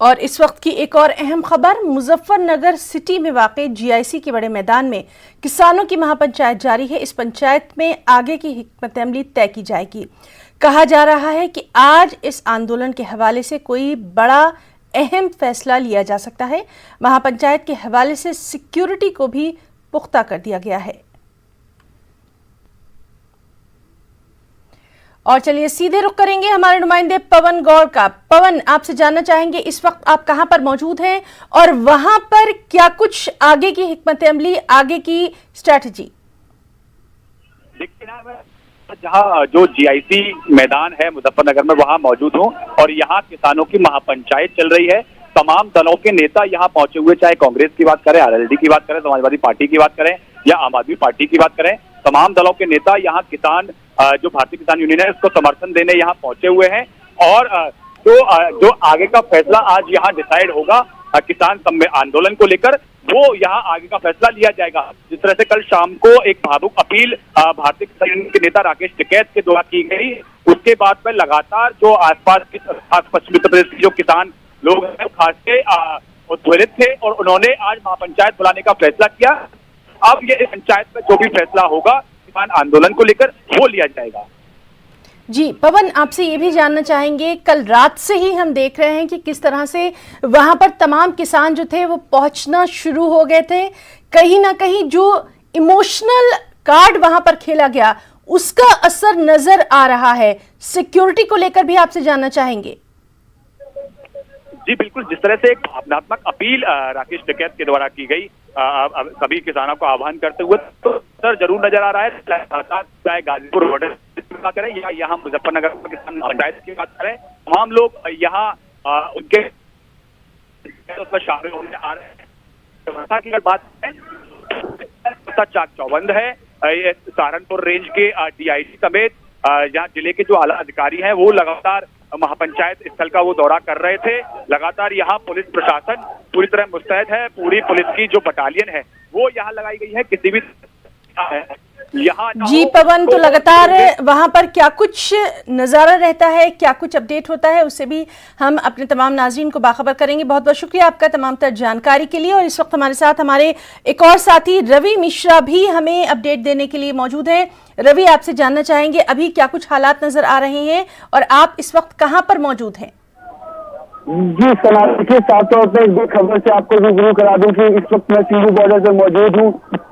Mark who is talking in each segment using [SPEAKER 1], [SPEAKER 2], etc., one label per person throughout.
[SPEAKER 1] और इस वक्त की एक और अहम खबर, मुजफ्फरनगर सिटी में वाक़े जीआईसी के बड़े मैदान में किसानों की महापंचायत जारी है। इस पंचायत में आगे की हिकमत अमली तय की जाएगी। कहा जा रहा है कि आज इस आंदोलन के हवाले से कोई बड़ा अहम फैसला लिया जा सकता है। महापंचायत के हवाले से सिक्योरिटी को भी पुख्ता कर दिया गया है। और चलिए सीधे रुख करेंगे हमारे नुमाइंदे पवन गौड़ का। पवन, आपसे जानना चाहेंगे इस वक्त आप कहां पर मौजूद हैं और वहां पर क्या कुछ आगे की हिकमत अमली, आगे की स्ट्रैटेजी?
[SPEAKER 2] देखिए ना, मैं जहां जो जीआईसी मैदान है मुजफ्फरनगर में वहां मौजूद हूं और यहां किसानों की महापंचायत चल रही है। तमाम दलों के नेता यहां पहुंचे हुए, चाहे कांग्रेस की बात करें, आरएलडी की बात करें, समाजवादी पार्टी की बात करें या आम आदमी पार्टी की बात करें, तमाम दलों के नेता यहाँ किसान जो भारतीय किसान यूनियन है उसको समर्थन देने यहाँ पहुंचे हुए हैं। और जो आगे का फैसला आज यहाँ डिसाइड होगा किसान आंदोलन को लेकर, वो यहाँ आगे का फैसला लिया जाएगा। जिस तरह से कल शाम को एक भावुक अपील भारतीय किसान यूनियन के नेता राकेश टिकैत के द्वारा की गई, उसके बाद में लगातार जो आसपास पश्चिमी उत्तर प्रदेश के जो किसान लोग हैं खासकर उत्प्रेरित थे और उन्होंने आज महापंचायत बुलाने का फैसला किया। अब ये पंचायत में जो भी फैसला होगा किसान आंदोलन को लेकर वो लिया जाएगा।
[SPEAKER 1] जी पवन, आपसे ये भी जानना चाहेंगे, कल रात से ही हम देख रहे हैं कि किस तरह से वहां पर तमाम किसान जो थे वो पहुंचना शुरू हो गए थे। कहीं ना कहीं जो इमोशनल कार्ड वहां पर खेला गया उसका असर नजर आ रहा है। सिक्योरिटी को लेकर भी आपसे जानना चाहेंगे।
[SPEAKER 2] जी बिल्कुल, जिस तरह से एक भावनात्मक अपील राकेश टिकैत के द्वारा की गई सभी किसानों को आह्वान करते हुए, तो सर जरूर नजर आ रहा है। चाहे गाजीपुर रोड की बात करें या यहाँ मुजफ्फरनगर किसान पंचायत की बात करें, तमाम लोग यहाँ उनके उसमें शामिल होने आ रहे हैं। व्यवस्था की अगर बात करें, चाक चौबंद है। सहारनपुर रेंज के डीआईजी समेत यहाँ जिले के जो आला अधिकारी हैं वो लगातार महापंचायत स्थल का वो दौरा कर रहे थे। लगातार यहाँ पुलिस प्रशासन पूरी तरह मुस्तैद है। पूरी पुलिस की जो बटालियन है वो यहाँ लगाई गई है। किसी भी यहाँ
[SPEAKER 1] जी पवन, तो लगातार वहां पर क्या कुछ नजारा रहता है, क्या कुछ अपडेट होता है, उससे भी हम अपने तमाम नाज़रीन को बाखबर करेंगे। बहुत बहुत शुक्रिया आपका तमाम तर जानकारी के लिए। और इस वक्त हमारे साथ हमारे एक और साथी रवि मिश्रा भी हमें अपडेट देने के लिए मौजूद हैं। रवि, आपसे जानना चाहेंगे अभी क्या कुछ हालात नजर आ रहे हैं और आप इस वक्त कहां पर मौजूद हैं?
[SPEAKER 3] जी सलाम के साथ तौर पर एक खबर से आपको रूबरू करा दूं कि इस वक्त मैं सिंघू बॉर्डर पर मौजूद हूं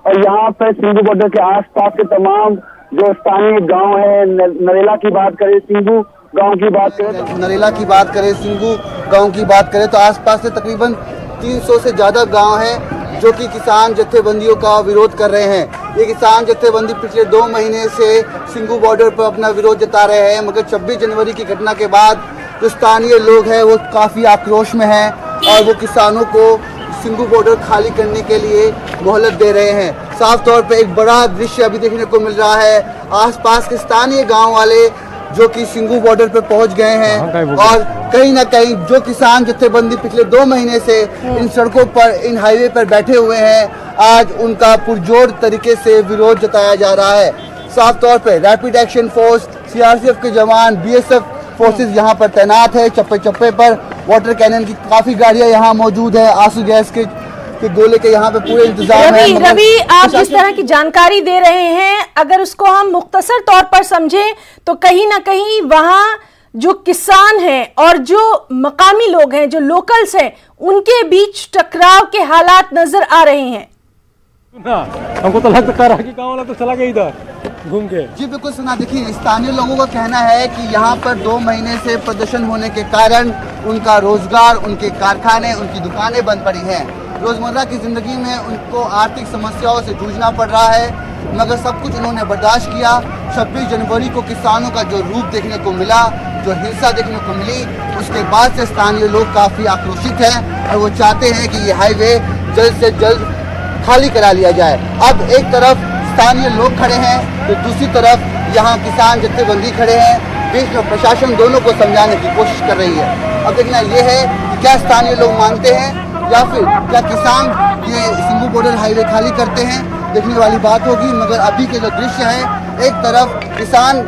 [SPEAKER 3] और यहाँ पर सिंघू बॉर्डर के आसपास के तमाम जो स्थानीय गांव है, नरेला की बात करें, सिंघू गांव की बात करें,
[SPEAKER 4] नरेला की बात करें, सिंघू गांव की बात करें तो आसपास से तकरीबन 300 से ज्यादा गांव हैं जो कि किसान जत्थेबंदियों का विरोध कर रहे हैं। ये किसान जत्थेबंदी पिछले 2 महीने से सिंघू बॉर्डर पर अपना विरोध जता रहे हैं, मगर 26 जनवरी की घटना के बाद जो स्थानीय लोग हैं वो काफ़ी आक्रोश में हैं और वो किसानों को सिंघू बॉर्डर खाली करने के लिए मोहलत दे रहे हैं। साफ तौर पे एक बड़ा दृश्य अभी देखने को मिल रहा है। आसपास के स्थानीय गांव वाले जो कि सिंघू बॉर्डर पे पहुंच गए हैं और कहीं ना कहीं जो किसान जत्थेबंदी पिछले 2 महीने से इन सड़कों पर, इन हाईवे पर बैठे हुए हैं, आज उनका पुरजोर तरीके से विरोध जताया जा रहा है। साफ तौर पर रैपिड एक्शन फोर्स, सीआरपीएफ के जवान, बीएसएफ फोर्सेस यहाँ पर तैनात है। चप्पे चप्पे पर वाटर कैनन की काफी गाड़ियां यहाँ मौजूद है। आंसू गैस के गोले के यहाँ पे पूरे इंतजाम है।
[SPEAKER 1] रवि, आप जिस तरह की जानकारी दे रहे हैं, अगर उसको हम मुख्तसर तौर पर समझें तो कहीं ना कहीं वहाँ जो किसान हैं और जो मकामी लोग हैं, जो लोकल्स हैं, उनके बीच टकराव के हालात नजर आ रहे हैं।
[SPEAKER 5] हमको तो लगता है कि गाँव वाला तो चला गया इधर घूम के।
[SPEAKER 4] जी बिल्कुल सुना। देखिए, स्थानीय लोगों का कहना है कि यहाँ पर 2 महीने से प्रदर्शन होने के कारण उनका रोजगार, उनके कारखाने, उनकी दुकानें बंद पड़ी हैं। रोजमर्रा की जिंदगी में उनको आर्थिक समस्याओं से जूझना पड़ रहा है, मगर सब कुछ उन्होंने बर्दाश्त किया। 26 जनवरी को किसानों का जो रूप देखने को मिला, जो हिंसा देखने को मिली, उसके बाद से स्थानीय लोग काफ़ी आक्रोशित हैं और वो चाहते हैं कि ये हाईवे जल्द से जल्द खाली करा लिया जाए। अब एक तरफ स्थानीय लोग खड़े हैं तो दूसरी तरफ यहाँ किसान जत्थेबंदी खड़े हैं। बीच में प्रशासन दोनों को समझाने की कोशिश कर रही है। अब देखना ये है कि क्या स्थानीय लोग मानते हैं या फिर क्या किसान ये सिंघू बॉर्डर हाईवे खाली करते हैं, देखने वाली बात होगी। मगर अभी के जो दृश्य है, एक तरफ किसान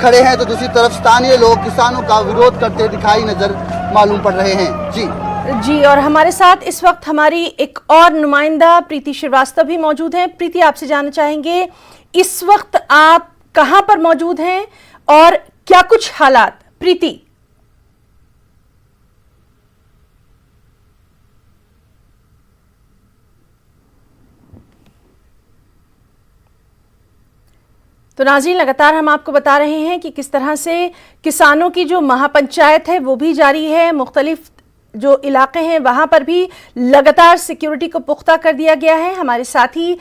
[SPEAKER 4] खड़े हैं तो दूसरी तरफ स्थानीय लोग किसानों का विरोध करते दिखाई नजर मालूम पड़ रहे हैं। जी
[SPEAKER 1] जी, और हमारे साथ इस वक्त हमारी एक और नुमाइंदा प्रीति श्रीवास्तव भी मौजूद हैं। प्रीति, आपसे जानना चाहेंगे इस वक्त आप कहां पर मौजूद हैं और क्या कुछ हालात? प्रीति। तो नाज़रीन, लगातार हम आपको बता रहे हैं कि किस तरह से किसानों की जो महापंचायत है वो भी जारी है। मुख्तलिफ जो इलाके हैं वहां पर भी लगातार सिक्योरिटी को पुख्ता कर दिया गया है। हमारे साथी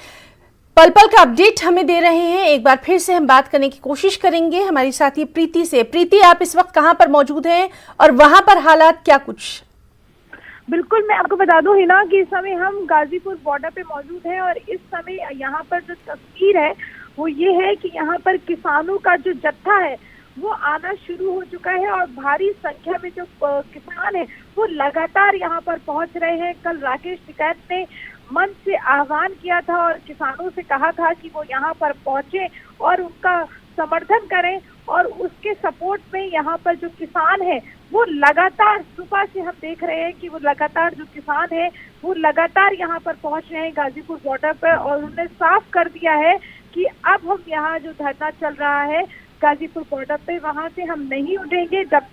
[SPEAKER 1] पल पल का अपडेट हमें दे रहे हैं। एक बार फिर से हम बात करने की कोशिश करेंगे हमारी साथी प्रीति से। प्रीति, आप इस वक्त कहां पर मौजूद हैं और वहां पर हालात क्या कुछ?
[SPEAKER 6] बिल्कुल, मैं आपको बता दूं हिना कि इस समय हम गाजीपुर बॉर्डर पे मौजूद हैं और इस समय यहाँ पर जो तस्वीर है वो ये है कि यहाँ पर किसानों का जो जत्था है वो आना शुरू हो चुका है और भारी संख्या में जो किसान है वो लगातार यहाँ पर पहुंच रहे हैं। कल राकेश टिकैत ने मंच से आह्वान किया था और किसानों से कहा था कि वो यहाँ पर पहुंचे और उनका समर्थन करें, और उसके सपोर्ट में यहाँ पर जो किसान है वो लगातार सुबह से हम देख रहे हैं कि वो लगातार जो किसान है वो लगातार यहाँ पर पहुंच रहे हैं गाजीपुर बॉर्डर पर, और उन्होंने साफ कर दिया है कि अब हम यहाँ जो धरना चल रहा है गाजीपुर बॉर्डर पे वहां से हम नहीं उठेंगे जब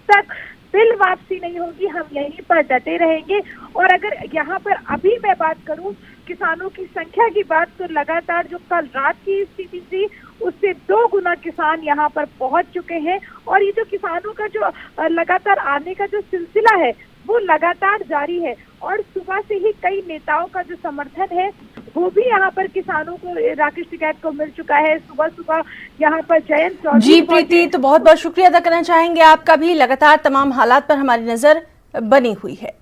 [SPEAKER 6] तक बिल वापसी नहीं होगी, हम यहीं पर डटे रहेंगे। और अगर यहाँ पर अभी मैं बात करूं किसानों की संख्या की बात, तो लगातार जो कल रात की स्थिति थी उससे 2 गुना किसान यहाँ पर पहुंच चुके हैं, और ये जो किसानों का जो लगातार आने का जो सिलसिला है वो लगातार जारी है। और सुबह से ही कई नेताओं का जो समर्थन है वो भी यहाँ पर किसानों को, राकेश टिकैत को मिल चुका है। सुबह सुबह यहाँ पर जयंत चौधरी।
[SPEAKER 1] जी प्रीति, तो बहुत बहुत शुक्रिया अदा करना चाहेंगे आपका भी। लगातार तमाम हालात पर हमारी नजर बनी हुई है।